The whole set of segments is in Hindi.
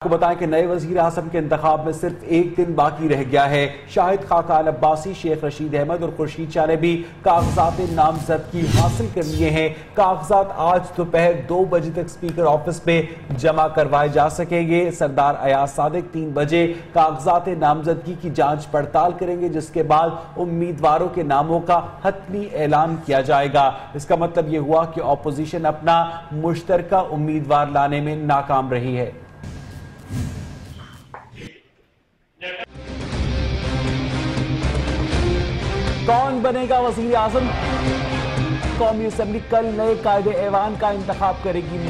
आपको बताएं कि नए वजीर आजम के इंतखाब में सिर्फ एक दिन बाकी रह गया है। शाहिद खाकान अब्बासी, शेख रशीद अहमद और खुर्शीद शाह ने भी कागजात नामजदगी हासिल कर लिए हैं। कागजात आज दोपहर 2 बजे तक स्पीकर ऑफिस में जमा करवाए जा सकेंगे। सरदार अयाज सादिक 3 बजे कागजात नामजदगी की जांच पड़ताल करेंगे, जिसके बाद उम्मीदवारों के नामों का हतमी ऐलान किया जाएगा। इसका मतलब यह हुआ कि ऑपोजिशन अपना मुश्तरका उम्मीदवार लाने में नाकाम रही है। कौन बनेगा वजीर आजम? कौमी असेंबली कल नए कायदे ऐवान का इंतखाब करेगी।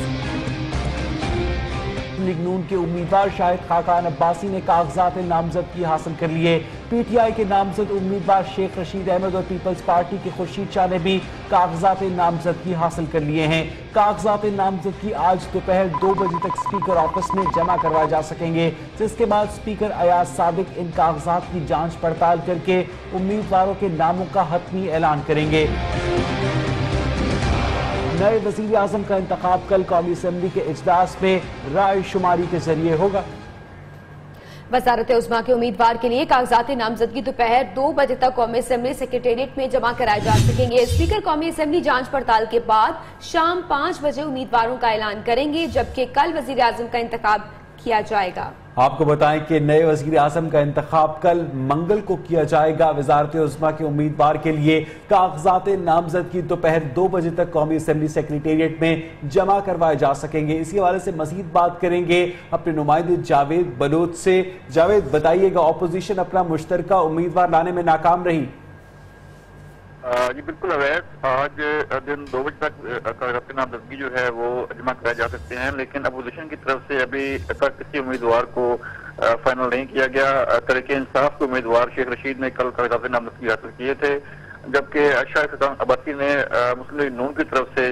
लीग नून के उम्मीदवार शाहिद खाकान अब्बासी ने कागजात नामजदगी हासिल कर लिए। पीटीआई के नामजद उम्मीदवार शेख रशीद अहमद और पीपल्स पार्टी के खुर्शीद शाह ने भी कागजात नामजदगी हासिल कर लिए हैं। कागजात नामजदगी आज दोपहर 2 बजे तक स्पीकर ऑफिस में जमा करवाए जा सकेंगे, जिसके बाद स्पीकर अयाज सादिक इन कागजात की जांच पड़ताल करके उम्मीदवारों के नामों का हतमी ऐलान करेंगे। नए वजीर आजम का इंतखाब कल कौमी असेंबली के इजलास में राय शुमारी के जरिए होगा। वजारत उज़्मा के उम्मीदवार के लिए कागजात नामजदगी दोपहर 2 बजे तक कौमी असेंबली सेक्रेटेरिएट में जमा कराए जा सकेंगे। स्पीकर कौमी असेंबली जांच पड़ताल के बाद शाम 5 बजे उम्मीदवारों का ऐलान करेंगे, जबकि कल वजीर आजम का इंतखाब किया जाएगा। आपको बताएं कि नए वजीर आजम का इंतखाब कल मंगल को किया जाएगा। वजारत उज़्मा के उम्मीदवार के लिए कागजात नामजदगी दोपहर 2 बजे तक कौमी असेंबली सेक्रेटेरिएट में जमा करवाए जा सकेंगे। इसी हवाले से मजीद बात करेंगे अपने नुमाइंदे जावेद बलोच से। जावेद, बताइएगा, ऑपोजिशन अपना मुश्तरका उम्मीदवार लाने में नाकाम रही। जी बिल्कुल अवैध, आज दिन 2 बजे तक कागजात नामजदगी जो है वो जमा कराए जा सकते हैं, लेकिन अपोजिशन की तरफ से अभी तक किसी उम्मीदवार को फाइनल नहीं किया गया। तहरीके इंसाफ के उम्मीदवार शेख रशीद ने कल कागजात नामजदगी हासिल किए थे, जबकि शाहिद खाकान अब्बासी ने मुस्लिम लीग नून की तरफ से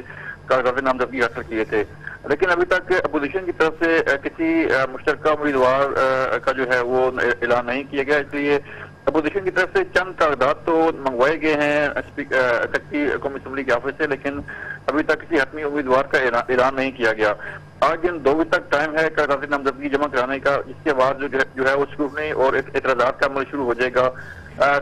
कागजात नामजदगी हासिल किए थे। लेकिन अभी तक अपोजिशन की तरफ से किसी मुश्तरका उम्मीदवार का जो है वो ऐलान नहीं किया गया, इसलिए अपोजिशन की तरफ से चंद कागजात तो मंगवाए गए हैं कौमी असेंबली के ऑफिस से, लेकिन अभी तक किसी हतमी उम्मीदवार का ऐलान नहीं किया गया। आज दिन 2 बजे तक टाइम है कागजात नामजदगी जमा कराने का, जिसके बाद जो है वो स्क्रूटनी और एतराजात का अमल शुरू हो जाएगा।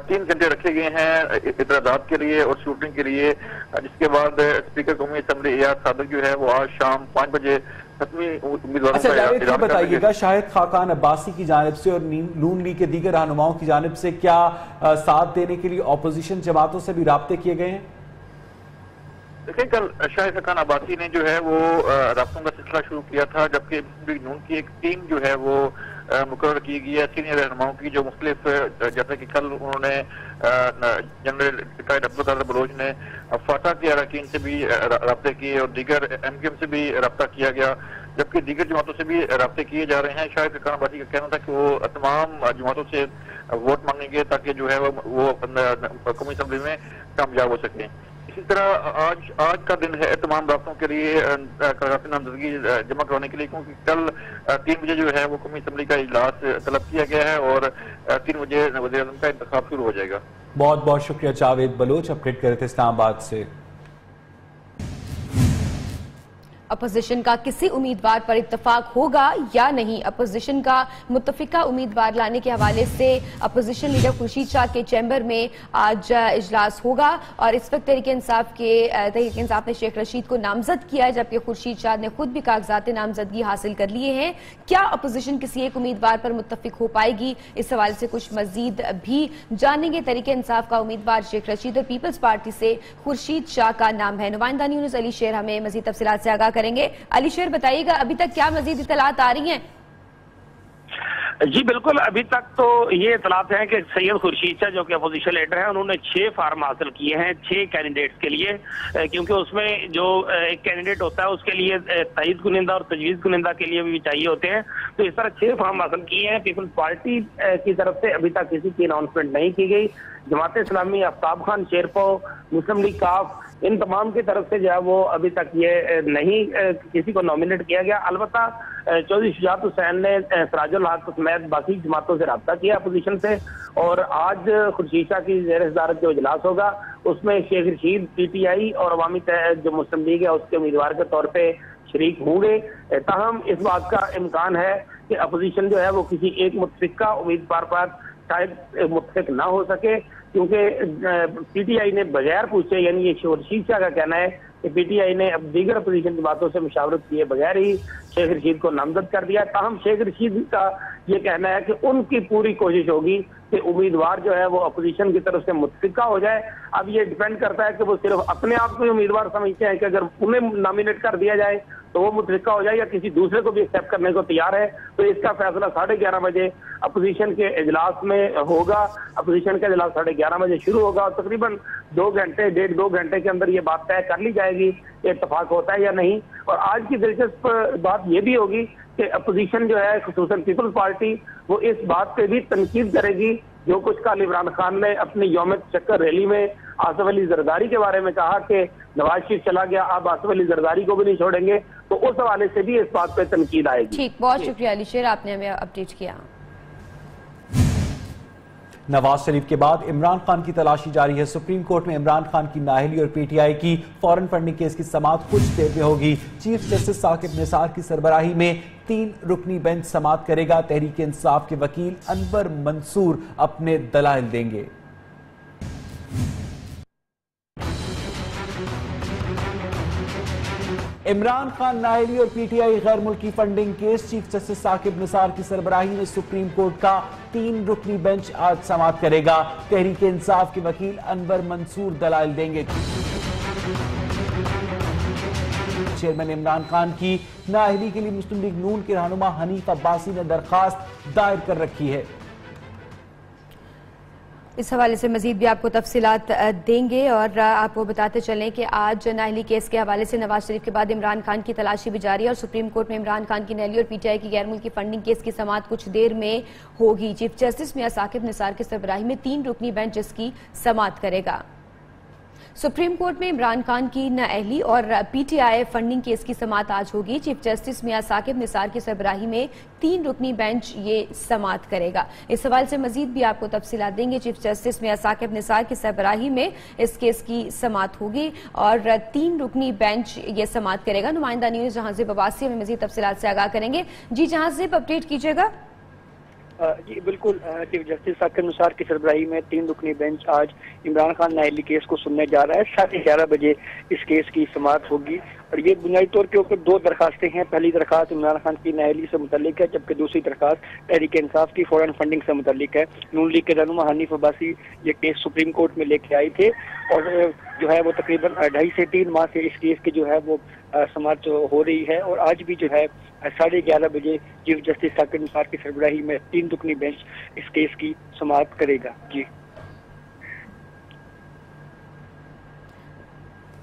3 घंटे रखे गए हैं एतराजात के लिए और स्क्रूटनी के लिए, जिसके बाद स्पीकर कौमी असेंबली अयाज सादिक जो है वो आज शाम 5 बजे अच्छा जावेद, बताइएगा, शाहिद खाकान अब्बासी की जानिब से और नून लीग के दीगर रहनुमाओं की जानिब से क्या साथ देने के लिए ऑपोजिशन जमातों से भी राब्ते किए गए हैं? देखिए, कल शाहिद खाकान अब्बासी ने जो है वो राब्तों का सिलसिला शुरू किया था, जबकि नून की एक टीम जो है वो मुकर्रर की गई है सीनियर रहनुमाओं की, जो मुख्तलिफ, जैसे कि कल उन्होंने जनरल कायद अब्दुल बलोच ने फाटा के अरकान से भी राब्ते किए और दीगर MQM से भी रब्ता किया गया, जबकि दीगर जमातों से भी राब्ते किए जा रहे हैं। शाहिद खाकान अब्बासी का कहना था कि वो तमाम जमातों से वोट मांगेंगे ताकि जो है वो कौमी असेंबली में कामयाब हो सके। इसी तरह आज का दिन है तमाम राब्तों के लिए कागजात नामजदगी जमा करवाने के लिए, क्योंकि कल 3 बजे जो है वो कौमी असेंबली का इजलास तलब किया गया है और 3 बजे वज़ीर आज़म का इंतखाब शुरू हो जाएगा। बहुत बहुत शुक्रिया जावेद बलोच, अपडेट कर रहे थे इस्लामाबाद से। अपोजिशन का किसी उम्मीदवार पर इत्तफाक होगा या नहीं? अपोजिशन का मुत्तफिका उम्मीदवार लाने के हवाले से अपोजिशन लीडर खुर्शीद शाह के चैम्बर में आज इजलास होगा और इस वक्त तहरीके इंसाफ ने शेख रशीद को नामजद किया है, जबकि खुर्शीद शाह ने खुद भी कागजात नामजदगी हासिल कर लिए हैं। क्या अपोजिशन किसी एक उम्मीदवार पर मुत्तफिक हो पाएगी? इस हवाले से कुछ मजीद भी जानेंगे। तहरीके इंसाफ का उम्मीदवार शेख रशीद और पीपल्स पार्टी से खुर्शीद शाह का नाम है। नुमाइंदा न्यूज़ अली शेर हमें मजीद तफसीलात से आगाह करेंगे। अली शेर, बताइएगा, अभी तक क्या मजीद इत्तलात आ रही हैं? जी बिल्कुल, अभी तक तो ये इतलात है कि सैयद खुर्शीद शाह जो कि अपोजिशन लीडर है, उन्होंने 6 फार्म हासिल किए हैं 6 कैंडिडेट्स के लिए, क्योंकि उसमें जो एक कैंडिडेट होता है उसके लिए तईद कुनिंदा और तजवीज़ कुनिंदा के लिए भी चाहिए होते हैं। तो इस तरह 6 फार्म हासिल किए हैं। पीपल्स पार्टी की तरफ से अभी तक किसी की अनाउंसमेंट नहीं की गई। जमात इस्लामी, आफ्ताब खान शेरपो, मुस्लिम लीग काफ, इन तमाम की तरफ से जो है वो अभी तक ये नहीं किसी को नॉमिनेट किया गया। अलबत्ता चौधरी शुजात हुसैन ने सराजुल हक समेत बाकी जमातों से रब्ता किया अपोजिशन से, और आज खुर्शीद शाह की ज़ेर सदारत जो इजलास होगा उसमें शेख रशीद PTI और अवामी जो मुस्लिम लीग है उसके उम्मीदवार के तौर पर शरीक होंगे। ताहम इस बात का इम्कान है कि अपोजिशन जो है वो किसी एक मुतफिका उम्मीदवार पर शायद मुतफिक ना हो सके, क्योंकि पीटीआई ने बगैर पूछे, यानी ये खुर्शीद शाह का कहना है कि पीटीआई ने अब दीगर अपोजिशन की बातों से मुशावरत किए बगैर ही शेख रशीद को नामजद कर दिया। ताहम शेख रशीद का ये कहना है कि उनकी पूरी कोशिश होगी कि उम्मीदवार जो है वो अपोजिशन की तरफ से मुतफिका हो जाए। अब ये डिपेंड करता है कि वो सिर्फ अपने आप को ही उम्मीदवार समझते हैं कि अगर उन्हें नॉमिनेट कर दिया जाए तो वो मुतफिका हो जाए, या किसी दूसरे को भी एक्सेप्ट करने को तैयार है। तो इसका फैसला 11:30 बजे अपोजिशन के इजलास में होगा। अपोजिशन का इजलास 11:30 बजे शुरू होगा और तकरीबन 1.5-2 घंटे के अंदर ये बात तय कर ली जाएगी इत्तेफाक होता है या नहीं। और आज की दिलचस्प बात ये भी होगी कि अपोजिशन जो है, खुसूसन पीपल्स पार्टी, वो इस बात पे भी तनकीद करेगी जो कुछ कल इमरान खान ने अपनी यौम तशक्कुर रैली में आसिफ अली जरदारी के बारे में कहा कि नवाज शरीफ चला गया, अब आसिफ अली जरदारी को भी नहीं छोड़ेंगे, तो उस हवाले से भी इस बात पे तनकीद आएगी। ठीक, बहुत शुक्रिया अली शेर, आपने हमें अपडेट किया। नवाज शरीफ के बाद इमरान खान की तलाशी जारी है। सुप्रीम कोर्ट में इमरान खान की नाअहली और पीटीआई की फॉरेन फंडिंग केस की समाअत कुछ देर में होगी। चीफ जस्टिस साकिब निसार की सरबराही में 3 रुकनी बेंच समाअत करेगा। तहरीक इंसाफ के वकील अनवर मंसूर अपने दलाइल देंगे। इमरान खान नाअहली और पीटीआई गैर मुल्की funding case, chief justice Saqib Nisar की सरबराही में सुप्रीम कोर्ट का 3 रुकनी बेंच आज समाअत करेगा। तहरीक इंसाफ के वकील अनवर मंसूर दलाइल देंगे। चेयरमैन इमरान खान की नाअहली के लिए मुस्लिम लीग नून के रहनुमा हनीफ अब्बासी ने दरखास्त दायर कर रखी है। इस हवाले से मजीद भी आपको तफसीलात देंगे और आपको बताते चलें कि आज नाअहली केस के हवाले से नवाज शरीफ के बाद इमरान खान की तलाशी भी जारी है और सुप्रीम कोर्ट में इमरान खान की नाअहली और पीटीआई की गैर मुल्की फंडिंग केस की समाअत कुछ देर में होगी। चीफ जस्टिस मियां साकिब निसार की सरबराही में 3 रुकनी बेंच इसकी समाअत करेगा। सुप्रीम कोर्ट में इमरान खान की नाअहली और पीटीआई फंडिंग केस की समाअत आज होगी। चीफ जस्टिस मियां साकिब निसार की सरबराही में 3 रुकनी बेंच ये समाअत करेगा। इस सवाल से मजीद भी आपको तफसीलात देंगे। चीफ जस्टिस मियां साकिब निसार की सरबराही में इस केस की समाअत होगी और 3 रुकनी बेंच ये समाअत करेगा। नुमाइंदा न्यूज जहांज़ेब अब्बासी हमें मजीद तफसीलात से आगाह करेंगे। जी जहांज़ेब, अपडेट कीजिएगा। जी बिल्कुल, चीफ जस्टिस साकिब निसार की सरबराही में 3 रुकनी बेंच आज इमरान खान नाअहली केस को सुनने जा रहा है। 11:30 बजे इस केस की समाअत होगी और ये बुनियादी तौर के ऊपर 2 दरखास्तें हैं। पहली दरखास्त इमरान खान की नाअहली से मुतल्लिक है, जबकि दूसरी दरखास्त तहरीक इंसाफ की फॉरेन फंडिंग से मुतल्लिक है। नून लीग के रहनुमा हनीफ अब्बासी ये केस सुप्रीम कोर्ट में लेके आए थे और जो है वो तकरीबन 2.5 से 3 माह से इस केस की जो है वो समाअत हो रही है और आज भी जो है 11:30 बजे चीफ जस्टिस साकिब निसार की सरबराही में 3 रुकनी बेंच इस केस की समाअत करेगा।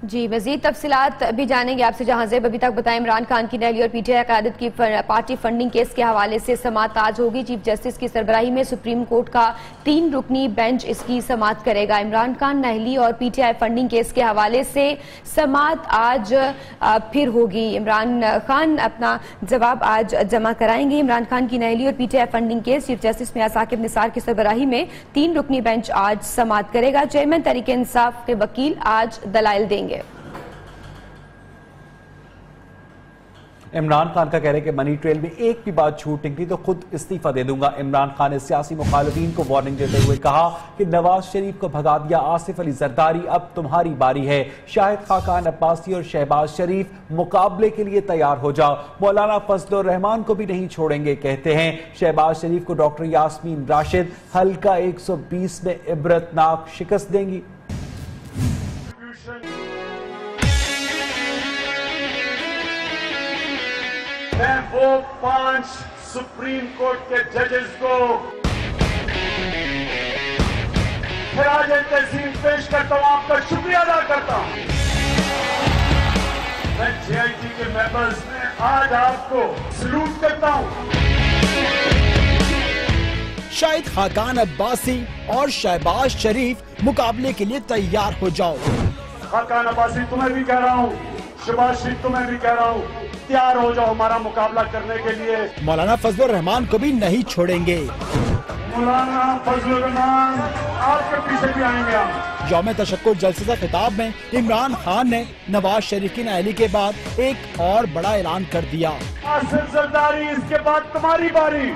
जी मजीद तफसीलात भी जानेंगे आपसे। जहांज़ेब, अभी तक बताएं इमरान खान की नाअहली और पीटीआई क़यादत की पार्टी फंडिंग केस के हवाले से समाअत आज होगी। चीफ जस्टिस की सरबराही में सुप्रीम कोर्ट का 3 रुकनी बेंच इसकी समाअत करेगा। इमरान खान नाअहली और पीटीआई फंडिंग केस के हवाले से समाअत आज फिर होगी। इमरान खान अपना जवाब आज जमा कराएंगे। इमरान खान की नाअहली और PTI funding case, chief justice Mian Saqib Nisar की सरबराही में 3 रुकनी बेंच आज समाअत करेगा। चेयरमैन तहरीक इंसाफ के वकील आज दलाइल देंगे। इमरान खान का कह रहे हैं कि मनी ट्रेल में एक भी बात छूट निकली तो खुद इस्तीफा दे दूंगा। इमरान खान ने सियासी मुखालिफिन को वार्निंग देते हुए कहा कि नवाज शरीफ को भगा दिया आसिफ अली जरदारी, अब तुम्हारी बारी है। शाहिद खाकान अब्बासी और शहबाज शरीफ मुकाबले के लिए तैयार हो जाओ। मौलाना फजलुर रहमान को भी नहीं छोड़ेंगे, कहते हैं। शहबाज शरीफ को डॉक्टर यास्मीन राशिद हल्का 120 में इबरतनाक शिकस्त देंगी। मैं वो 5 सुप्रीम कोर्ट के जजेस को खिराज तहसीन पेश करता हूं, आपका शुक्रिया अदा करता हूं। मैं जेआईटी के मेंबर्स में आज आपको सलूट करता हूं। शाहिद खाकान अब्बासी और शहबाज शरीफ मुकाबले के लिए तैयार हो जाओ। खाकान अब्बासी तुम्हें भी कह रहा हूं, शहबाज शरीफ तुम्हें भी कह रहा हूं, तैयार हो जाओ हमारा मुकाबला करने के लिए। मौलाना फजलुर रहमान को भी नहीं छोड़ेंगे। मौलाना फजलुर रहमान आपके पीछे भी आएंगे हम। यौम तशक्कुर जलसे से खिताब में इमरान खान ने नवाज शरीफ की नाअहली के बाद एक और बड़ा ऐलान कर दिया। आसिफ जरदारी, इसके बाद तुम्हारी बारी।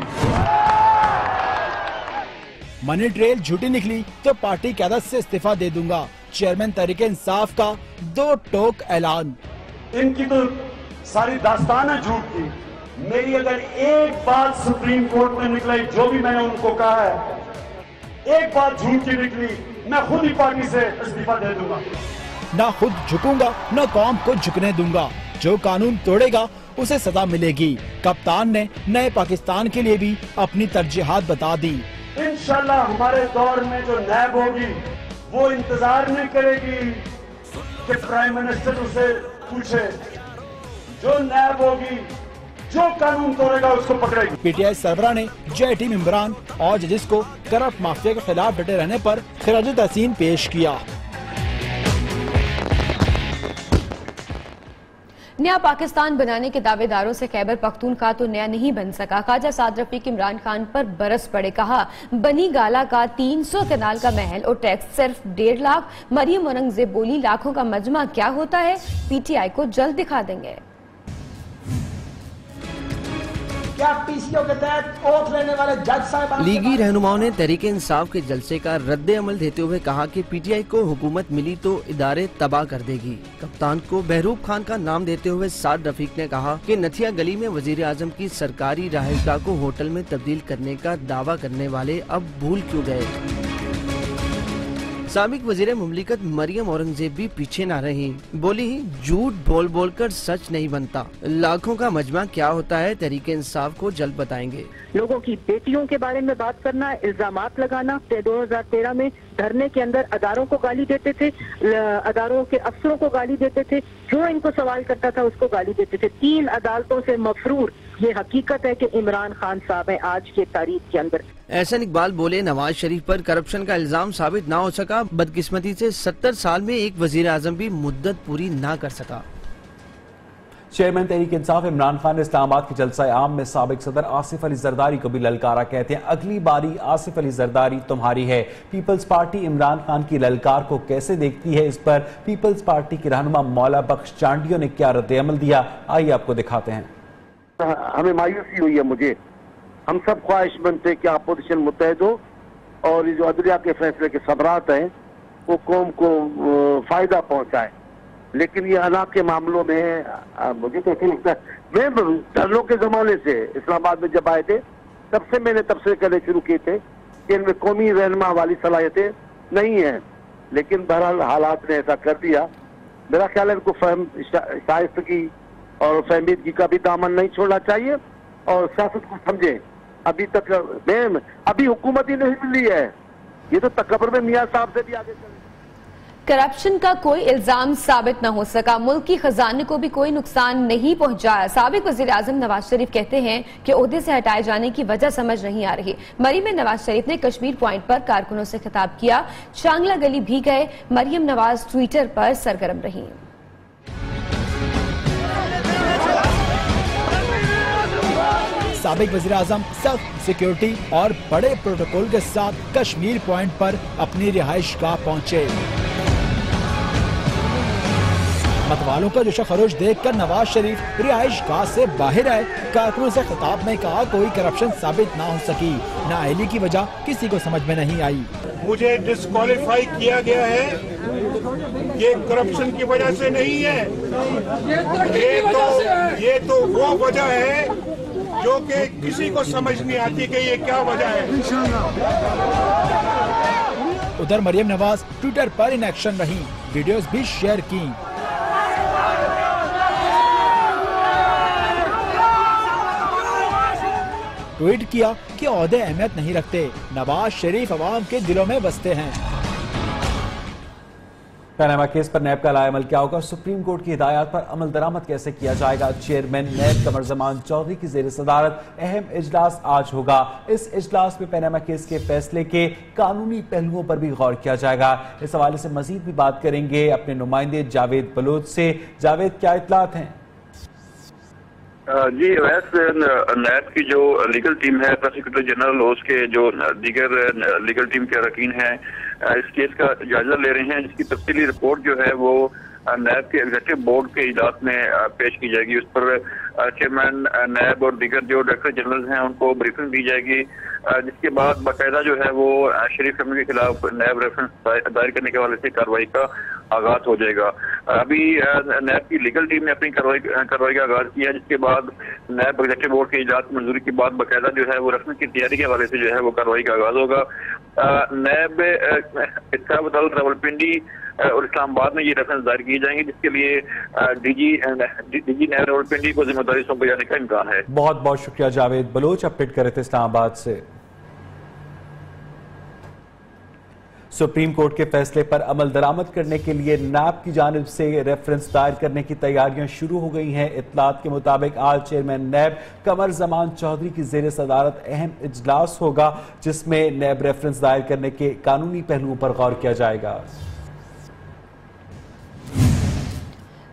मनी ट्रेल झूठी निकली तो पार्टी क़यादत से इस्तीफा दे दूंगा, चेयरमैन तहरीक इंसाफ का 2 टोक ऐलान। इनकी तो सारी दास्तान है झूठ की। मेरी अगर एक बात सुप्रीम कोर्ट में निकली, जो भी मैंने उनको कहा है, एक बात झूठ की निकली, मैं खुद ही पार्टी से इस्तीफा दे दूंगा। ना खुद झुकूंगा न कौम को झुकने दूंगा, जो कानून तोड़ेगा उसे सजा मिलेगी। कप्तान ने नए पाकिस्तान के लिए भी अपनी तरजीहात बता दी। इंशाल्लाह हमारे दौर में जो नैब होगी वो इंतजार नहीं करेगी कि प्राइम मिनिस्टर उसे पूछे। जो नैब होगी, जो कानून तोड़ेगा उसको पकड़ेगी। पीटीआई सरबराह ने जय टीम इमरान और जजेस को करप्ट माफिया के खिलाफ डटे रहने पर खिराज तहसीन पेश किया। नया पाकिस्तान बनाने के दावेदारों से खैबर पख्तूनख्वा तो नया नहीं बन सका। ख्वाजा साद रफीक इमरान खान पर बरस पड़े, कहा बनी गाला का 300 कनाल का महल और टैक्स सिर्फ 1.5 लाख। मरियम औरंगजेब बोली लाखों का मजमा क्या होता है, पीटीआई को जल्द दिखा देंगे। क्या पीसीओ के तहत ओथ लेने वाले जज साहब। लीगी रहनुमाओं ने तहरीक इंसाफ के जलसे का रद्द अमल देते हुए कहा कि पीटीआई को हुकूमत मिली तो इदारे तबाह कर देगी। कप्तान को बहरूप खान का नाम देते हुए साद रफीक ने कहा कि नथिया गली में वजीर आजम की सरकारी रहायशगाह को होटल में तब्दील करने का दावा करने वाले अब भूल क्यों गए। साबिक वजीर मुमलिकत मरियम औरंगजेब भी पीछे न रही, बोली झूठ बोल बोल कर सच नहीं बनता, लाखों का मजमा क्या होता है तहरीक इंसाफ को जल्द बताएंगे। लोगों की बेटियों के बारे में बात करना, इल्जामात लगाना। 2013 में धरने के अंदर अदारों को गाली देते थे, अदारों के अफसरों को गाली देते थे, जो इनको सवाल करता था उसको गाली देते थे। 3 अदालतों से मफरूर ये हकीकत है कि इमरान खान साहब है आज के तारीख के अंदर। एहसन इकबाल बोले नवाज शरीफ पर करप्शन का इल्जाम साबित ना हो सका, बदकिस्मती से 70 साल में एक वजीर आजम भी मुद्दत पूरी ना कर सका। चेयरमैन तहरीक इंसाफ इमरान खान ने इस्लामाबाद के जलसा आम में साबिक सदर आसिफ अली जरदारी को भी ललकारा। कहते हैं अगली बारी आसिफ अली जरदारी तुम्हारी है। पीपल्स पार्टी इमरान खान की ललकार को कैसे देखती है, इस पर पीपल्स पार्टी के रहनुमा मौला बख्श चांडियों ने क्या रद्द अमल दिया, आइए आपको दिखाते हैं। हमें मायूसी हुई है, मुझे हम सब ख्वाहिशमंद थे कि अपोजिशन मुत्तहद हो और ये जो अदलिया के फैसले के सबरात हैं वो कौम को फायदा पहुंचाए, लेकिन ये अना के मामलों में मुझे तो ऐसा लगता है, मैं टर्नों के जमाने से इस्लामाबाद में जब आए थे तब से मैंने तबसरे करने शुरू किए थे कि इनमें कौमी रहनुमा वाली सलाहियतें नहीं है, लेकिन बहरहाल हालात ने ऐसा कर दिया। मेरा ख्याल है इनको शाइस्तगी और फहमीदगी का भी दामन नहीं छोड़ना चाहिए और सियासत को समझे। अभी तक अभी हुकूमत ही नहीं मिली है, ये तो तकबर में मियां साहब से भी आगे चले। करप्शन का कोई इल्जाम साबित न हो सका, मुल्क की खजाने को भी कोई नुकसान नहीं पहुंचाया। साबिक वजीर आजम नवाज शरीफ कहते हैं कि ओहदे से हटाए जाने की वजह समझ नहीं आ रही। मरी में नवाज शरीफ ने कश्मीर पॉइंट पर कारकुनों से खिताब किया, चांगला गली भी गए। मरियम नवाज ट्विटर पर सरगर्म रही। साबिक वज़ीर आज़म सख्त सिक्योरिटी और बड़े प्रोटोकॉल के साथ कश्मीर पॉइंट पर अपनी रिहाइश गाह पहुंचे। मतवालों का जोश खरोश देखकर नवाज शरीफ रिहाइश गाह से बाहर आए। कारकुनों से खिताब में कहा कोई करप्शन साबित ना हो सकी, नाअहली की वजह किसी को समझ में नहीं आई। मुझे डिस्क्वालीफाई किया गया है, ये करप्शन की वजह से नहीं है, ये तो वो वजह है जो कि किसी को समझ नहीं आती कि ये क्या वजह है। उधर मरियम नवाज ट्विटर पर इन एक्शन रही, वीडियोस भी शेयर की। ट्वीट किया कि ओहदे अहमियत नहीं रखते, नवाज शरीफ अवाम के दिलों में बसते हैं। पैनामा केस पर नैब का लाएमल क्या होगा, सुप्रीम कोर्ट की हिदायत पर अमल दरामद कैसे किया जाएगा। चेयरमैन नैब कमर जमान चौधरी की जेर सदारत अहम इजलास आज होगा। इस इजलास में पैनामा केस के फैसले के कानूनी पहलुओं पर भी गौर किया जाएगा। इस हवाले से मजीद भी बात करेंगे अपने नुमाइंदे जावेद बलोच से। जावेद, क्या इतलात हैं? जी वैसे नैब की जो लीगल टीम है, प्रोसिक्यूटर जनरल उसके जो दीगर लीगल टीम के अरकान हैं इस केस का जायजा ले रहे हैं, जिसकी तफसीली रिपोर्ट जो है वो नैब के एग्जीक्यूटिव बोर्ड के इजलास में पेश की जाएगी। उस पर चेयरमैन नैब और दीगर जो डायरेक्टर जनरल हैं उनको ब्रीफिंग दी जाएगी, जिसके बाद बाकायदा जो है वो शरीफ फैमिली के खिलाफ नैब रेफरेंस दायर करने के हवाले से कार्रवाई का आगाज हो जाएगा। अभी नैब की लीगल टीम ने अपनी कार्रवाई का आगाज किया है, जिसके बाद नैब एग्जीक्यूटिव बोर्ड के इजलास मंजूरी के बाद बाकायदा जो है वो रस्म की तैयारी के हवाले से जो है वो कार्रवाई का आगाज होगा। नैब इसका बदल रावलपिंडी और इस्लामाबाद में ये रेफरेंस दायर किए जाएंगे, जिसके लिए डीजी नैब रावलपिंडी को जिम्मेदारी सौंपे जाने का इम्कान है। बहुत बहुत शुक्रिया जावेद बलोच, अपडेट कर रहे थे इस्लामाबाद से। सुप्रीम कोर्ट के फैसले पर अमल दरामद करने के लिए नैब की जानिब से रेफरेंस दायर करने की तैयारियां शुरू हो गई हैं। इत्तलात के मुताबिक आज चेयरमैन नैब कमर जमान चौधरी की ज़ेर सदारत अहम इजलास होगा, जिसमें नैब रेफरेंस दायर करने के कानूनी पहलुओं पर गौर किया जाएगा।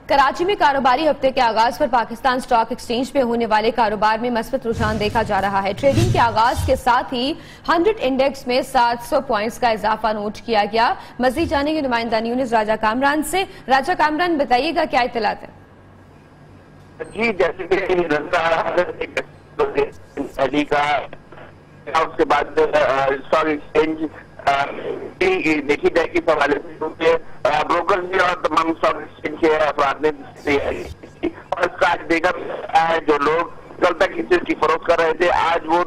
कराची में कारोबारी हफ्ते के आगाज पर पाकिस्तान स्टॉक एक्सचेंज पे होने वाले कारोबार में मस्बत रुझान देखा जा रहा है। ट्रेडिंग के आगाज के साथ ही 100 इंडेक्स में 700 पॉइंट्स का इजाफा नोट किया गया। मजीद जानेंगे नुमाइंदा न्यूज़ राजा कामरान से। राजा कामरान, बताइएगा क्या इत्तलात है? जी, जैसे कि उसके बाद स्टॉक एक्सचेंज देखी जाए किस हवाले से ब्रोकर भी और तमाम स्टॉक एक्सचेंज के अफराद ने और इसका आज देखा है, जो लोग कल तक हिस्से की फरोख्त कर रहे थे आज वो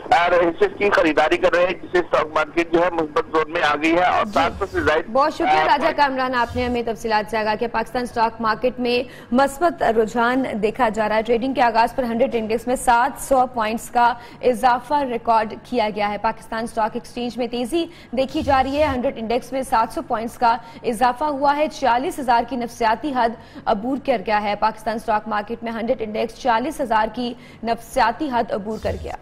हिस्से की खरीदारी कर रहे हैं, जिससे स्टॉक मार्केट जो है मुस्बत जोन में आ गई है और 700 से ज्यादा। बहुत शुक्रिया राजा कामरान, आपने हमें तफसीलात से आगाह कि पाकिस्तान स्टॉक मार्केट में मस्बत रुझान देखा जा रहा है। ट्रेडिंग के आगाज पर 100 इंडेक्स में 700 पॉइंट्स का इजाफा रिकॉर्ड किया गया है। पाकिस्तान स्टॉक एक्सचेंज में तेजी देखी जा रही है। 100 इंडेक्स में 700 पॉइंट्स का इजाफा हुआ है। 40,000 की नफसियाती हद अबूर कर गया है। पाकिस्तान स्टॉक मार्केट में 100 इंडेक्स 40,000 की नफसियाती हद अबूर कर गया।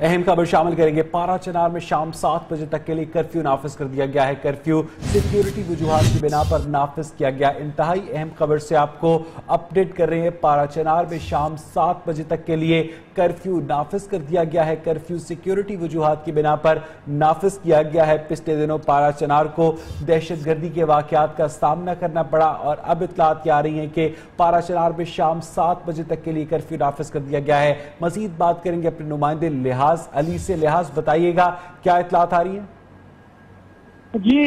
अहम खबर शामिल करेंगे। पारा चनार में शाम 7 बजे तक के लिए कर्फ्यू नाफिज कर दिया गया है। कर्फ्यू सिक्योरिटी वजूहात की बिना पर नाफिज किया गया। इंतहाई अहम खबर से आपको अपडेट कर रहे हैं। पारा चनार में शाम 7 बजे तक के लिए कर्फ्यू नाफिज कर दिया गया है। कर्फ्यू सिक्योरिटी वजूहात की बिना पर नाफिज किया गया है। पिछले दिनों पारा चनार को दहशतगर्दी के वाकयात का सामना करना पड़ा और अब इत्तलात आ रही है कि पारा चनार में शाम 7 बजे तक के लिए कर्फ्यू नाफिज कर दिया गया है। मजीद बात करेंगे अपने नुमाइंदे लिहाज अली से। लिहाज, बताइएगा क्या इत्तलात आ रही है? जी,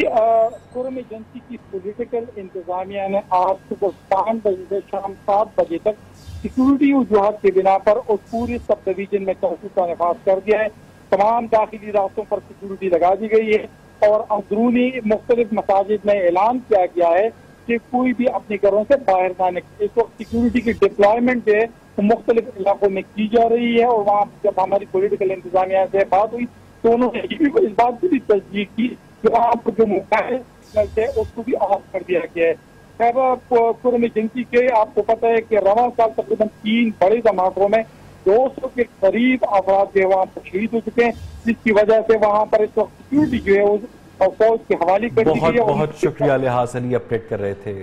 कुर्म एजेंसी की पॉलिटिकल इंतजामिया ने आज सुबह 5 बजे से शाम 7 बजे तक सिक्योरिटी वजूहात की बिना पर उस पूरे सब डिवीजन में कर्फ्यू का नफाज कर दिया है। तमाम दाखिली रास्तों पर सिक्योरिटी लगा दी गई है और अंदरूनी मुख्तलिफ मसाजिद में ऐलान किया गया है कि कोई भी अपने घरों से बाहर ना निकले। इस वक्त सिक्योरिटी की डिप्लॉयमेंट है मुख्तलिफ इलाकों में की जा रही है और वहाँ जब हमारी पॉलिटिकल इंतजामिया से बात हुई तो उन्होंने इस बात की भी तस्दीक की कि वहाँ पर जो मोबाइल है उसको भी ऑफ कर दिया गया है। खैबर कुर्म एजेंसी के आपको पता है कि रवां साल तकरीबन 3 बड़े धमाकों में 200 के करीब अफराद जो है वहाँ पर शहीद हो चुके हैं, जिसकी वजह से वहाँ पर इस वक्त सिक्योरिटी जो है वो फौज के हवाले कर दी गई है। बहुत शुक्रिया लिहाज अली, अपडेट कर रहे थे।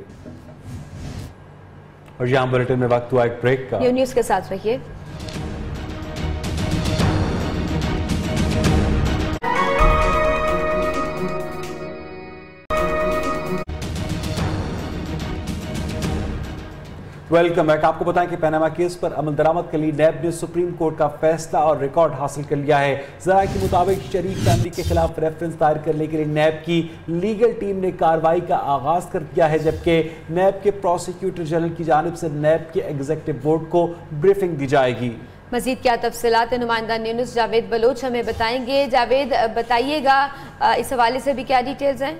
और यहाँ बुलेटिन में वक्त हुआ एक ब्रेक का। न्यूज़ के साथ रहिए। Welcome back. आपको बताएं कि पनामा केस पर अमल दरामद के लिए नैब ने सुप्रीम कोर्ट का फैसला और रिकॉर्ड हासिल कर लिया है। जराये के मुताबिक शरीफ फैमिली के खिलाफ रेफरेंस दायर करने के लिए नैब की लीगल टीम ने कार्रवाई का आगाज कर दिया है, जबकि नैब के प्रोसिक्यूटर जनरल की जानिब से नैब के एग्जीक्यूटिव बोर्ड को ब्रीफिंग दी जाएगी। मजीद क्या तफसीलात नुमाइंदा न्यूज़ जावेद बलोच हमें बताएंगे। जावेद, बताइएगा इस हवाले से भी क्या डिटेल्स हैं?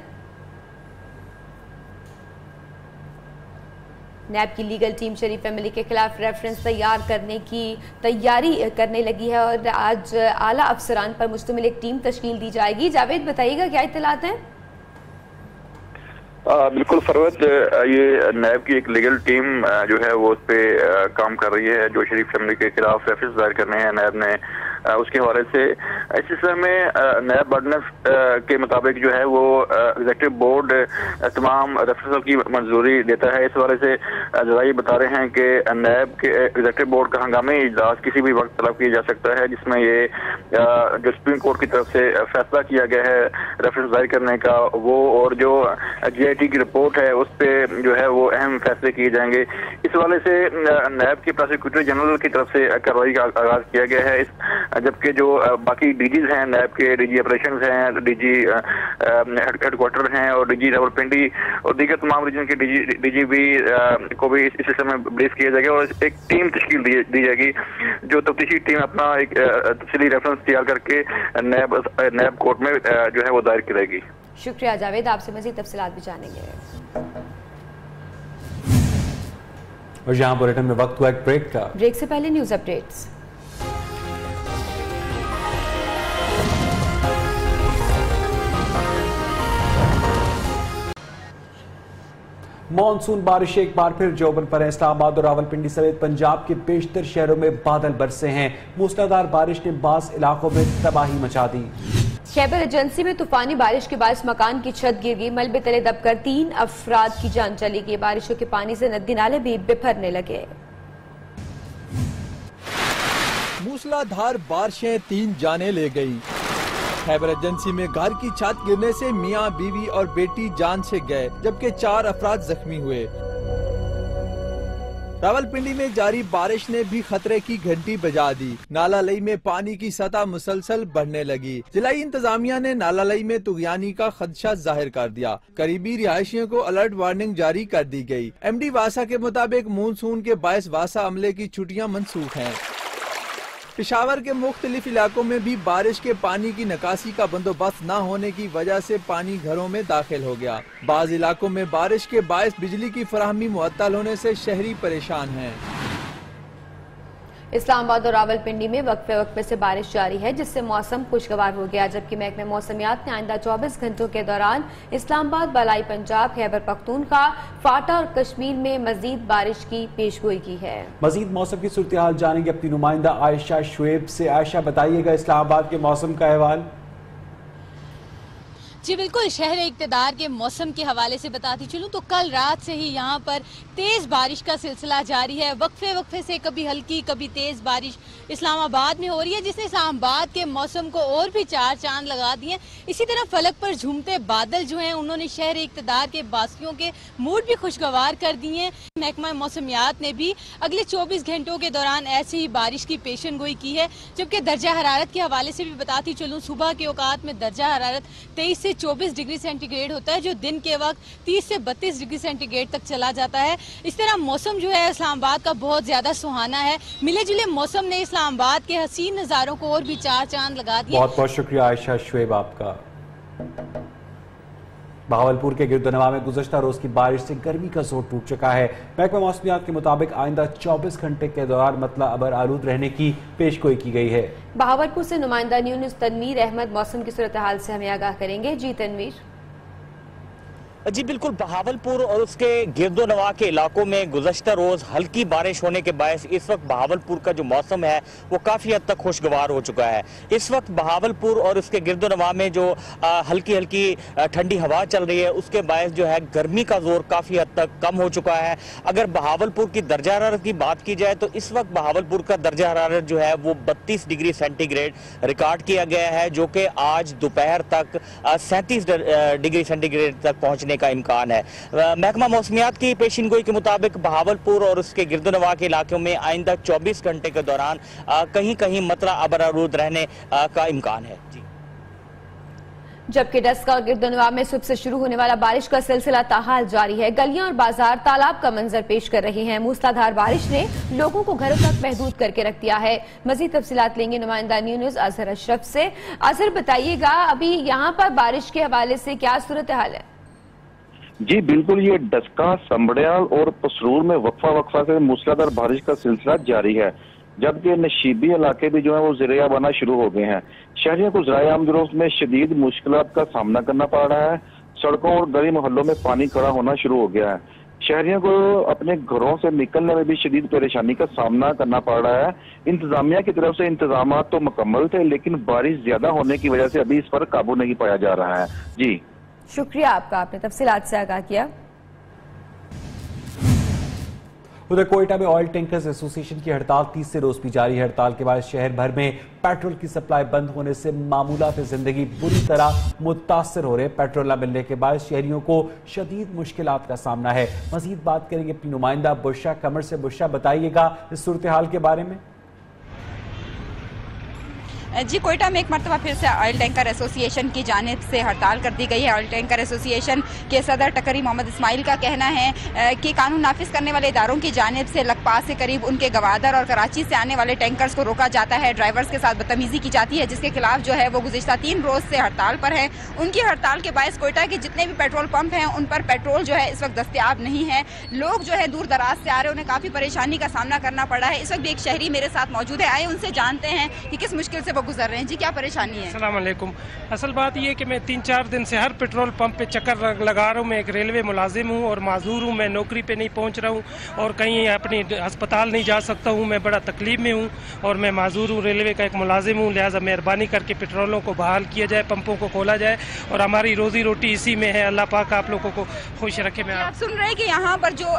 नैब की लीगल टीम शरीफ फैमिली के खिलाफ रेफरेंस तैयार करने की तैयारी करने लगी है और आज आला अफसरान पर मुश्तमिल एक टीम तश्कील दी जाएगी। जावेद, बताइएगा क्या इत्तलात हैं? बिल्कुल फरवत, ये नैब की एक लीगल टीम जो है वो उस पर काम कर रही है जो शरीफ फैमिली के खिलाफ रेफरेंस दायर करने हैं। नैब ने उसके हवाले से इस सिलसिले में नायब ऑर्डिनेंस के मुताबिक जो है वो एग्जीक्यूटिव बोर्ड तमाम रेफरेंसल की मंजूरी देता है। इस हवाले से जराई बता रहे हैं कि नायब के एग्जीक्यूटिव बोर्ड का हंगामी इजलास किसी भी वक्त तलब किया जा सकता है, जिसमें ये जो सुप्रीम कोर्ट की तरफ से फैसला किया गया है रेफरेंस जारी करने का वो, और जो GIT की रिपोर्ट है उस पर जो है वो अहम फैसले किए जाएंगे। इस हवाले से नायब के प्रोसिक्यूटर जनरल की तरफ से कार्रवाई का आगाज किया गया है, जबकि जो बाकी DGs हैं, नायब के DG ऑपरेशंस हैं, DG हेडक्वार्टर हैं और DG रावलपिंडी और दीगर तमाम रीजन के DG भी को भी इस सिलसिले में ब्रीफ किया जाएगा और एक टीम तश्कील दी जाएगी जो तफ्तीशी टीम अपना एक तफसीली रेफरेंस तैयार करके नायब कोर्ट में जो है वो दायर करेगी। शुक्रिया जावेद, आपसे मज़ीद तफसीलात भी जानेंगे। और यहाँ बुलेटिन में वक्त हुआ एक ब्रेक का। ब्रेक से पहले न्यूज अपडेट्स। मॉनसून बारिश एक बार फिर जोबन पर है। इस्लामाबाद और रावलपिंडी समेत पंजाब के बेशतर शहरों में बादल बरसे हैं। मूसलाधार बारिश ने बास इलाकों में तबाही मचा दी। खैबर एजेंसी में तूफानी बारिश के बायस मकान की छत गिर गई। मलबे तले दबकर 3 अफराद की जान चली गई। बारिशों के पानी से नदी नाले भी बिफरने लगे। मूसलाधार बारिशें 3 जाने ले गई। खैबर एजेंसी में घर की छत गिरने से मियां, बीवी और बेटी जान से गए, जबकि 4 अफराद जख्मी हुए। रावलपिंडी में जारी बारिश ने भी खतरे की घंटी बजा दी। नालालई में पानी की सतह मुसलसल बढ़ने लगी। जिलाई इंतजामिया ने नालालई में तुगयानी का खदशा जाहिर कर दिया। करीबी रिहायशियों को अलर्ट वार्निंग जारी कर दी गई। MD वासा के मुताबिक मानसून के बायस वासा अमले की छुट्टियां मनसूख हैं। पेशावर के मुख्तलिफ इलाकों में भी बारिश के पानी की निकासी का बंदोबस्त न होने की वजह से पानी घरों में दाखिल हो गया। बाज इलाकों में बारिश के बायस बिजली की फराहमी मुअत्तल होने से शहरी परेशान हैं। इस्लामाबाद और रावलपिंडी में वक्फे वक्फे से बारिश जारी है, जिससे मौसम खुशगवार हो गया, जबकि महकमे मौसमियात ने आइंदा 24 घंटों के दौरान इस्लामाबाद, बलाई पंजाब, खैबर पख्तूनख्वा, फाटा और कश्मीर में मजीद बारिश की पेशगोई की है। मजीद मौसम की सूरत हाल जानेंगे अपनी नुमाइंदा आयशा शुएब से। आयशा, बताइएगा इस्लामाबाद के मौसम का अहवाल। जी बिल्कुल, शहर इक़्तिदार के मौसम के हवाले से बताती चलूँ तो कल रात से ही यहाँ पर तेज़ बारिश का सिलसिला जारी है। वक्फे वक्फे से कभी हल्की कभी तेज़ बारिश इस्लामाबाद में हो रही है, जिसने इस्लामाबाद के मौसम को और भी 4 चांद लगा दिए। इसी तरह फलक पर झूमते बादल जो हैं उन्होंने शहर इक़्तिदार के बासियों के मूड भी खुशगवार कर दिए हैं। महकमा मौसमियात ने भी अगले 24 घंटों के दौरान ऐसी ही बारिश की पेशन गोई की है, जबकि दर्जा हरारत के हवाले से भी बताती चलूँ सुबह के औकात में दर्जा हरारत 23 से 24 डिग्री सेंटीग्रेड होता है, जो दिन के वक्त 30 से 32 डिग्री सेंटीग्रेड तक चला जाता है। इस तरह मौसम जो है इस्लामाबाद का बहुत ज्यादा सुहाना है। मिले जुले मौसम ने इस्लामाबाद के हसीन नजारों को और भी 4 चांद लगा दिए। बहुत बहुत शुक्रिया आयशा शुएब आपका। बहावलपुर के गिरदोनवा में गुज़श्ता रोज की बारिश से गर्मी का जोर टूट चुका है। महकमा मौसमियात के मुताबिक आइंदा 24 घंटे के दौरान मतला अबर आलूद रहने की पेशगोई की गई है। बहावलपुर से नुमाइंदा न्यूज़ तनवीर अहमद मौसम की सूरत हाल से हमें आगाह करेंगे। जी तनवीर। जी बिल्कुल, बहावलपुर और उसके गिरदोनवा के इलाकों में गुज़श्ता रोज़ हल्की बारिश होने के बायस इस वक्त बहावलपुर का जो मौसम है वो काफ़ी हद तक खुशगवार हो चुका है। इस वक्त बहावलपुर और उसके गिरदोनवा में जो हल्की हल्की ठंडी हवा चल रही है उसके बायस जो है गर्मी का जोर काफ़ी हद तक कम हो चुका है। अगर बहावलपुर की दर्जा हरारत की बात की जाए तो इस वक्त बहावलपुर का दर्जा हरारत जो है वो 32 डिग्री सेंटीग्रेड रिकॉर्ड किया गया है, जो कि आज दोपहर तक 37 डिग्री सेंटीग्रेड तक पहुँचने का इम्कान है। महकमा मौसमियात की पेशिनगोई के मुताबिक बहावलपुर और उसके गिरदोनवा के इलाकों में आइंदा 24 घंटे के दौरान कहीं कहीं मतला अबरारूद रहने का इम्कान है। जी। जबकि डस्का और गिरदोनवा में सुबह से शुरू होने वाला बारिश का सिलसिला ताहाल जारी है। गलियां और बाजार तालाब का मंजर पेश कर रही हैं। मूसलाधार बारिश ने लोगों को घरों तक महदूद करके रख दिया है। मजीद तफसीलात लेंगे नुमाइंदा न्यूज़ अजहर अशरफ से। अजहर, बताइएगा अभी यहाँ पर बारिश के हवाले से क्या सूरत हाल है? जी बिल्कुल, ये डस्का, संबड़ियाल और पसरूर में वक्फा वक्फा से मूसलाधार बारिश का सिलसिला जारी है, जबकि नशीबी इलाके भी जो है वो ज़रिया बना शुरू हो गए हैं। शहरियों को ज़राए आमदोरफ्त में शदीद मुश्किलात का सामना करना पड़ रहा है। सड़कों और गली मोहल्लों में पानी खड़ा होना शुरू हो गया है। शहरियों को अपने घरों से निकलने में भी शदीद परेशानी का सामना करना पड़ रहा है। इंतजामिया की तरफ से इंतजाम तो मुकम्मल थे, लेकिन बारिश ज्यादा होने की वजह से अभी इस पर काबू नहीं पाया जा रहा है। जी शुक्रिया आपका, आपने तफसीलात से आगाह किया। उधर कोयटा में ऑयल टैंकर्स एसोसिएशन की हड़ताल तीसरे रोज भी जारी है। हड़ताल के बाद शहर भर में पेट्रोल की सप्लाई बंद होने से मामूलात जिंदगी बुरी तरह मुतासर हो रहे हैं। पेट्रोल न मिलने के बाद शहरियों को शदीद मुश्किलात का सामना है। मजीद बात करेंगे अपनी नुमाइंदा बुशरा कमर से। बुशरा, बताइएगा इस सूरत हाल के बारे में। जी, कोयटा में एक मरतबा फिर से ऑयल टैंकर एसोसिएशन की जानिब से हड़ताल कर दी गई है। ऑयल टैंकर एसोसिएशन के सदर टकरी मोहम्मद इस्माइल का कहना है कि कानून नाफिज करने वाले इदारों की जानिब से लखपा से करीब उनके गवादर और कराची से आने वाले टैंकर्स को रोका जाता है, ड्राइवर्स के साथ बदतमीजी की जाती है, जिसके खिलाफ जो है वो गुज़िश्ता 3 रोज से हड़ताल पर है। उनकी हड़ताल के बायस कोयटा के जितने भी पेट्रोल पंप हैं उन पर पेट्रोल जो है इस वक्त दस्तयाब नहीं है। लोग जो है दूर दराज से आ रहे हैं, उन्हें काफ़ी परेशानी का सामना करना पड़ रहा है। इस वक्त भी एक शहरी मेरे साथ मौजूद है, आए उनसे जानते हैं कि किस मुश्किल से वो गुजर रहे हैं। जी, क्या परेशानी है? अस्सलाम वालेकुम। असल बात यह है कि मैं 3-4 दिन से हर पेट्रोल पंप पे चक्कर लगा रहा हूँ। मैं एक रेलवे मुलाजिम हूँ और माजूर हूँ, मैं नौकरी पे नहीं पहुँच रहा हूँ और कहीं अपनी अस्पताल नहीं जा सकता हूँ। मैं बड़ा तकलीफ में हूँ और मैं माजूर हूँ, रेलवे का एक मुलाजिम हूँ। लिहाजा मेहरबानी करके पेट्रोलों को बहाल किया जाए, पंपों को खोला जाए और हमारी रोजी रोटी इसी में है। अल्लाह पाक आप लोगों को खुश रखे। मैं आप सुन रहे हैं कि यहाँ पर जो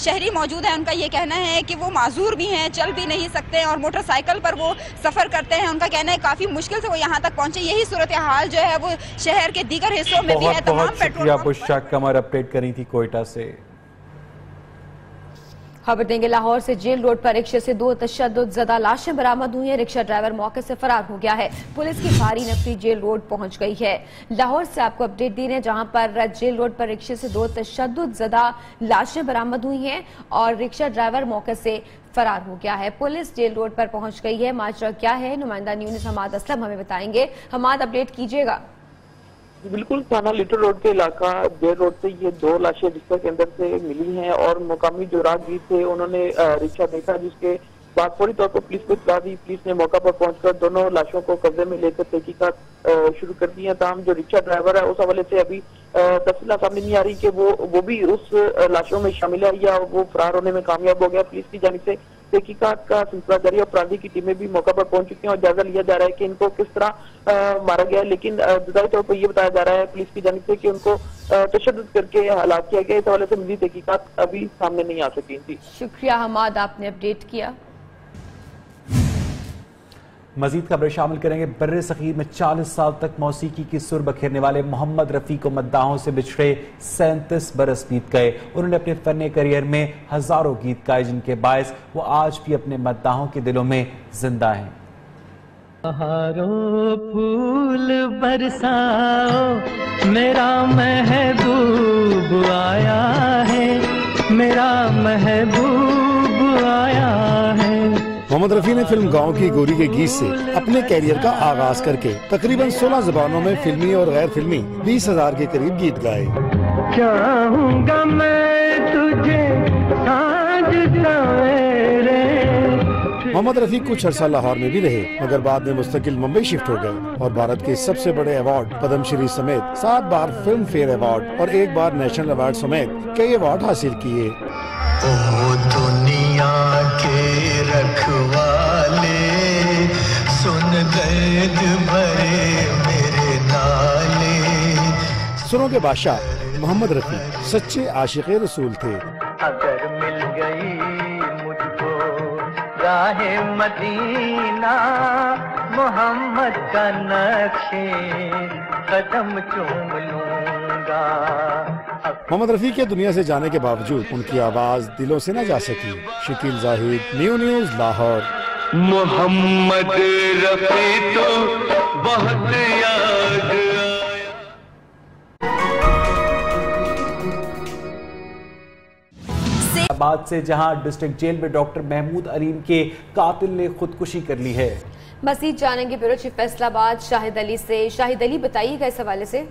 शहरी मौजूद है उनका ये कहना है कि वो माजूर भी हैं, चल भी नहीं सकते और मोटरसाइकिल पर वो सफ़र करते हैं। उनका कहना है काफ़ी मुश्किल से वो यहाँ तक पहुंचे। यही सूरत हाल जो है वो शहर के दीगर हिस्सों में भी है। तमाम शुक्रिया बुशरा कमर, अपडेट करी थी कोयटा से। खबर देंगे लाहौर से। जेल रोड पर रिक्शे से 2 तशद्दुद ज़दा लाशें बरामद हुई हैं। रिक्शा ड्राइवर मौके से फरार हो गया है। पुलिस की भारी नफरी जेल रोड पहुंच गई है। लाहौर से आपको अपडेट दे रहे हैं, जहां पर जेल रोड पर रिक्शे से 2 तशद्दुद ज़दा लाशें बरामद हुई हैं और रिक्शा ड्राइवर मौके से फरार हो गया है। पुलिस जेल रोड पर पहुंच गई है। माजरा क्या है, नुमाइंदा न्यूज़ हमाद असलम हमें बताएंगे। हमाद, अपडेट कीजिएगा। बिल्कुल, थाना लिटल रोड के इलाका जेल रोड से ये 2 लाशें रिक्शा के अंदर से मिली हैं और मुकामी जो राहगीर थे उन्होंने रिक्शा देखा, जिसके बाद फौरी तौर पर पुलिस को इत्तला दी। पुलिस ने मौका पर पहुंचकर दोनों लाशों को कब्जे में लेकर तहकीकात शुरू कर दी है। ताहम जो रिक्शा ड्राइवर है उस हवाले से अभी तफसीलात सामने नहीं आ रही कि वो भी उस लाशों में शामिल है या वो फरार होने में कामयाब हो गया। पुलिस की जानिब से तहकीकात का सिलसिला जारी है। अपराधी की टीमें भी मौका पर पहुंच चुकी हैं और जायजा लिया जा रहा है कि इनको किस तरह मारा गया है। लेकिन जुदाई तौर पर यह बताया जा रहा है पुलिस की जानिब से कि उनको तशद्दुद करके हलाक किया गया। इस हवाले से मज़ीद तहकीकात अभी सामने नहीं आ सकी थी। शुक्रिया हमाद, आपने अपडेट किया। मजीद खबरें शामिल करेंगे। बर्रे सगीर में 40 साल तक मौसीकी की सुर बखेरने वाले मोहम्मद रफ़ी को मद्दाहों से बिछड़े 37 बरस बीत गए। उन्होंने अपने फन करियर में हजारों गीत गाए, जिनके बायस वो आज भी अपने मद्दाहों के दिलों में जिंदा हैं। बहारों फूल बरसाओ, मेरा महबूब आया है, मेरा महबूब आया है। मोहम्मद रफ़ी ने फिल्म गांव की गोरी के गीत से अपने कैरियर का आगाज करके तकरीबन 16 ज़बानों में फिल्मी और गैर फिल्मी 20,000 के करीब गीत गाए। चाहूंगा मैं तुझे साँझ सवेरे। मोहम्मद रफ़ी कुछ अर्सा लाहौर में भी रहे, मगर बाद में मुस्तकिल मुंबई शिफ्ट हो गए और भारत के सबसे बड़े अवार्ड पद्मश्री समेत 7 बार फिल्म फेयर अवार्ड और 1 बार नेशनल अवार्ड समेत कई अवार्ड हासिल किए। ओ दुनिया के रखवाले, सुन दर्द भरे मेरे नाले। सुरों के बादशाह मोहम्मद रफ़ी सच्चे आशिक़े रसूल थे। अगर मिल गई मुझको राहे मदीना, मोहम्मद का नक्शे कदम चूम लूंगा। मोहम्मद रफ़ी के दुनिया से जाने के बावजूद उनकी आवाज दिलों से न जा सकी। Shakeel Zahid, new news Lahore. मोहम्मद रफ़ी तो बहुत याद बाद से जहां डिस्ट्रिक्ट जेल में डॉक्टर महमूद अलीम के कातिल ने खुदकुशी कर ली है। मजीद जानेंगे ब्यूरो चीफ फैसलाबाद शाहिद अली से। शाहिद अली, बताइएगा इस हवाले से।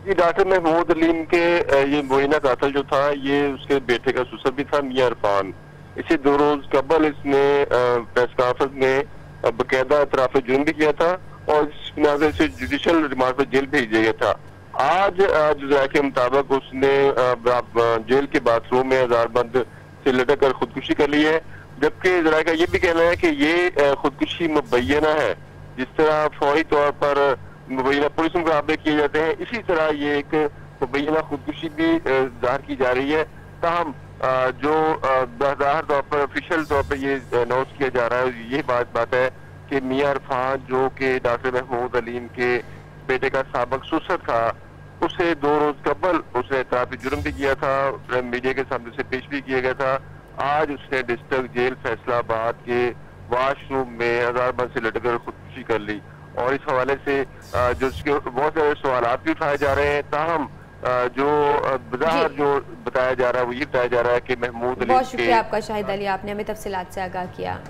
जी, डॉक्टर महमूद अलीम के ये मुइना कातिल जो था ये उसके बेटे का ससुर भी था, मियां इरफान। इसी 2 रोज कबल इसने प्रेस कॉन्फ्रेंस में बाकायदा इतराफ़ जुर्म भी किया था और इस नाज़े से जुडिशल रिमांड पर जेल भेज दिया था। आज जो के मुताबिक उसने जेल के बाथरूम में हजारबंद से लटक कर खुदकुशी कर ली है, जबकि जरा का ये भी कहना है कि ये खुदकुशी मुबैना है। जिस तरह फौरी तौर पर मुबैना पुलिस मुकाबले किए जाते हैं, इसी तरह ये एक मुबैना खुदकुशी भी जाहिर की जा रही है। ताहम जो जाहिर तौर पर ऑफिशियल तौर पर ये अनाउंस किया जा रहा है, ये बात है कि मियां इरफान जो कि डॉक्टर महमूद अलीम के बेटे का साबिक सुसर था, उसे 2 रोज कबल उसने एतराफ़ी जुर्म भी किया था, मीडिया के सामने से पेश भी किया गया था। आज उसने डिस्ट्रिक्ट जेल फैसलाबाद के वाशरूम में हजारबंद से लटकर खुदकुशी कर ली और इस हवाले से जो उसके बहुत सारे सवालात भी उठाए जा रहे हैं। ताहम जो बज़ाहिर जो बताया जा रहा है वो ये बताया जा रहा है कि महमूद अली। बहुत शुक्रिया आपका शाहिद अली, आपने हमें तफसीलात से आगाह किया।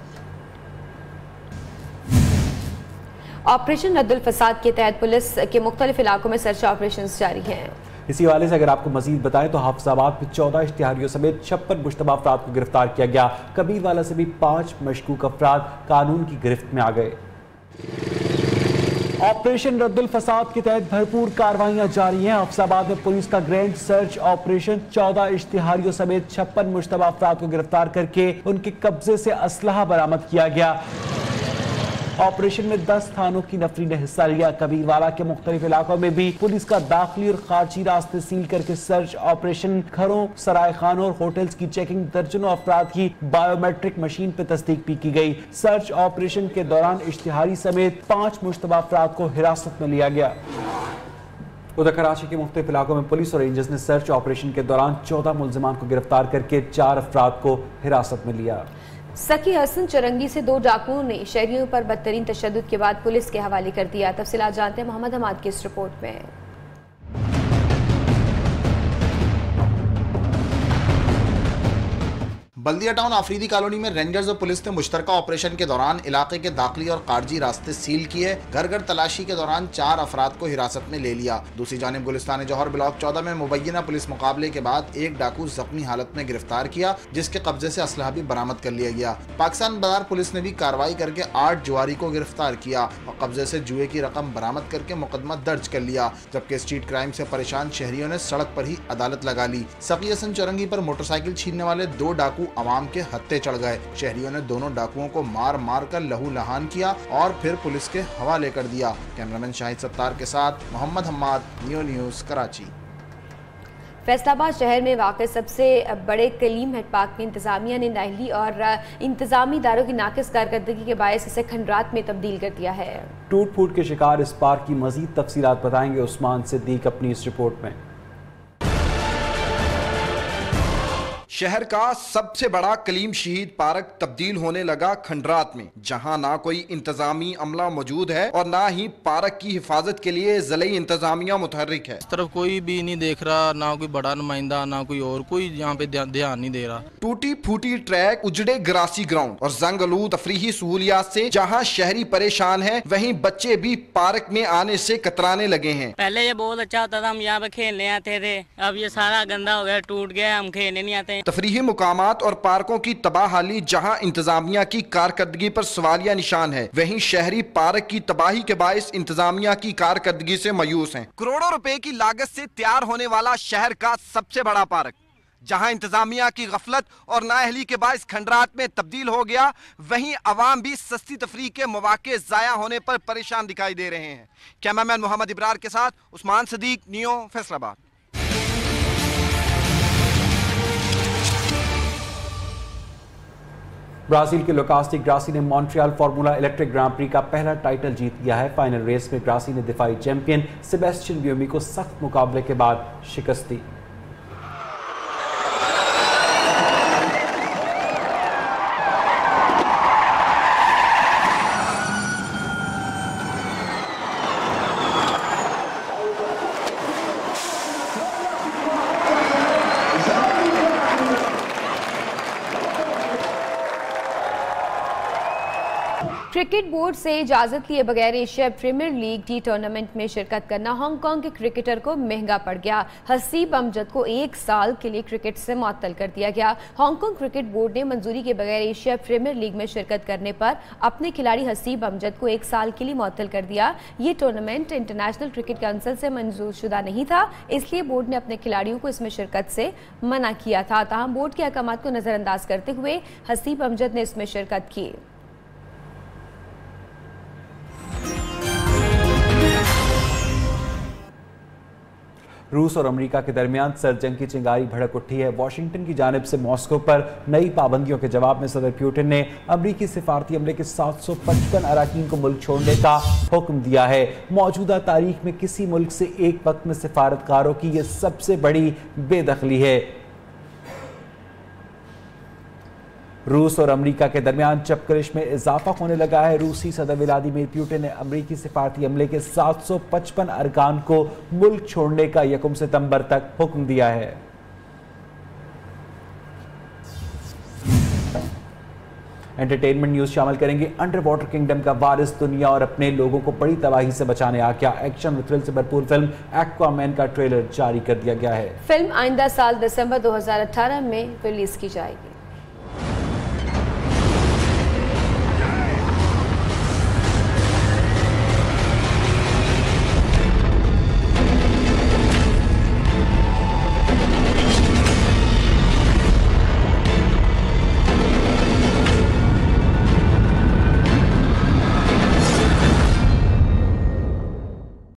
ऑपरेशन रद्दुल फसाद के तहत पुलिस के मुख्तलिफ इलाकों में सर्च ऑपरेशन जारी हैं। इसी हवाले से अगर आपको मजीद बताएं तो हाफिजाबाद में 14 इश्तिहारियों समेत 56 मुश्तबा अफराद को गिरफ्तार किया गया। कबीरवाला से भी 5 मशकूक अफराद कानून की गिरफ्त में आ गए। ऑपरेशन रद्दुल फसाद के तहत भरपूर कार्रवाइयां जारी हैं। हाफिजाबाद में पुलिस का ग्रैंड सर्च ऑपरेशन 14 इश्तिहारियों समेत 56 मुश्तबा अफराद को गिरफ्तार करके उनके कब्जे से असलहा बरामद किया गया। ऑपरेशन में 10 थानों की नफरी ने हिस्सा लिया। कबीरवाला के मुख्तलिफ इलाकों में भी पुलिस का दाखिली और खारजी रास्ते सील करके सर्च ऑपरेशन, घरों, सराय खानों और होटल्स की चेकिंग, दर्जनों अफराद की बायोमेट्रिक मशीन पर तस्दीक भी की गई। सर्च ऑपरेशन के दौरान इश्तिहारी समेत 5 मुश्तबा अफराद को हिरासत में लिया गया। उधर कराची के मुख्तलिफ इलाकों में पुलिस और रेंजर्स ने सर्च ऑपरेशन के दौरान 14 मुल्जिमान को गिरफ्तार करके 4 अफराद को हिरासत में लिया। सकी हसन चरंगी से 2 डाकुओं ने शहरियों पर बदतरीन तशद्दुद के बाद पुलिस के हवाले कर दिया। तफसीलात जानते हैं मोहम्मद हमाद की इस रिपोर्ट में। बल्दिया टाउन आफरीदी कॉलोनी में रेंजर्स और पुलिस ने मुश्तरका ऑपरेशन के दौरान इलाके के दाखिली और खारजी रास्ते सील किए। घर घर तलाशी के दौरान 4 अफराद को हिरासत में ले लिया। दूसरी जानिब गुलिस्तान जौहर ब्लॉक 14 में मुबैना पुलिस मुकाबले के बाद एक डाकू जख्मी हालत में गिरफ्तार किया, जिसके कब्जे से असलहा भी बरामद कर लिया गया। पाकिस्तान बाजार पुलिस ने भी कार्रवाई करके 8 जुआरी को गिरफ्तार किया और कब्जे से जुए की रकम बरामद करके मुकदमा दर्ज कर लिया। जबकि स्ट्रीट क्राइम से परेशान शहरियों ने सड़क पर ही अदालत लगा ली। सकी हसन चरंगी पर मोटरसाइकिल छीनने वाले 2 डाकू अवाम के हत्थे चढ़ गए। शहरियों ने दोनों डाकुओं को मार मार कर लहू लहान किया और फिर पुलिस के हवाले कर दिया। कैमरामैन शाहिद सत्तार के साथ मोहम्मद हम्माद, नियो न्यूज़, कराची। फैसलाबाद शहर में वाक़ सबसे बड़े कलीम हेड पार्क में इंतजामिया ने नाअहली और इंतजामी इदारों की नाकिस कारकर्दगी के बायस इसे खंडरात में तब्दील कर दिया है। टूट फूट के शिकार इस पार्क की मजीद तफसीलात बताएंगे उस्मान सिद्दीक अपनी इस रिपोर्ट में। शहर का सबसे बड़ा कलीम शहीद पार्क तब्दील होने लगा खंडरात में, जहां ना कोई इंतजामी अमला मौजूद है और ना ही पार्क की हिफाजत के लिए ज़िले इंतजामिया मुतहर्रिक है। इस तरफ कोई भी नहीं देख रहा, ना कोई बड़ा नुमाइंदा, ना कोई और कोई यहाँ पे ध्यान नहीं दे रहा। टूटी फूटी ट्रैक, उजड़े ग्रासी ग्राउंड और जंग आलूद तफरीही सहूलियात से जहाँ शहरी परेशान है, वहीं बच्चे भी पार्क में आने से कतराने लगे हैं। पहले ये बहुत अच्छा होता था, हम यहाँ पे खेलने आते थे, अब ये सारा गंदा हो गया, टूट गया, हम खेलने नहीं आते। तफरीही मुकामात और पार्कों की तबाहाली जहां इंतजामिया की कारकर्दगी पर सवालिया निशान है, वहीं शहरी पार्क की तबाही के बायस इंतजामिया की कारकर्दगी से मायूस हैं। करोड़ों रुपए की लागत से तैयार होने वाला शहर का सबसे बड़ा पार्क जहां इंतजामिया की गफलत और नाअहली के बायस खंडरात में तब्दील हो गया, वहीं अवाम भी सस्ती तफरीह के मौके जाया होने पर परेशान दिखाई दे रहे हैं। कैमरामैन मोहम्मद इब्रार के साथ उस्मान सदीक, नियो, फैसलाबाद। ब्राजील के लुकास डी ग्रासी ने मॉन्ट्रियल फार्मूला इलेक्ट्रिक ग्रां प्री का पहला टाइटल जीत लिया है। फाइनल रेस में ग्रासी ने दिफाई चैंपियन सेबेस्टियन ब्यूमी को सख्त मुकाबले के बाद शिकस्त दी। क्रिकेट बोर्ड से इजाजत लिए बगैर Asia premier league T tournament में शिरकत करना हांगकांग के क्रिकेटर को महंगा पड़ गया। हसीब अमजद को 1 साल के लिए क्रिकेट से मुअत्तल कर दिया गया। हांगकांग क्रिकेट बोर्ड ने मंजूरी के बगैर एशिया प्रीमियर लीग में शिरकत करने पर अपने खिलाड़ी हसीब अमजद को 1 साल के लिए मुअत्तल कर दिया। ये टूर्नामेंट इंटरनेशनल क्रिकेट काउंसिल से मंजूर शुदा नहीं था, इसलिए बोर्ड ने अपने खिलाड़ियों को इसमें शिरकत से मना किया था। ताहम बोर्ड के अहकाम को नजरअंदाज करते हुए हसीब अमजद ने इसमें शिरकत की। रूस और अमेरिका के दरमियान सर्द जंग की चिंगारी भड़क उठी है। वाशिंगटन की जानिब से मॉस्को पर नई पाबंदियों के जवाब में सदर पुतिन ने अमेरिकी सिफारती अमले के 755 अराकीन को मुल्क छोड़ने का हुक्म दिया है। मौजूदा तारीख में किसी मुल्क से एक वक्त में सिफारतकारों की यह सबसे बड़ी बेदखली है। रूस और अमेरिका के दरमियान चपकरिश में इजाफा होने लगा है। रूसी सदर व्लादिमीर पुतिन ने अमेरिकी सिफारती अमले के 755 अरकान को मुल्क छोड़ने का 1 सितंबर तक हुक्म दिया है। एंटरटेनमेंट न्यूज शामिल करेंगे। अंडर वाटर किंगडम का वारिस दुनिया और अपने लोगों को बड़ी तबाही से बचाने आ गया। एक्शन और थ्रिल से भरपूर फिल्म एक्वामैन का ट्रेलर जारी कर दिया गया है। फिल्म आइंदा साल दिसंबर 2018 में रिलीज की जाएगी।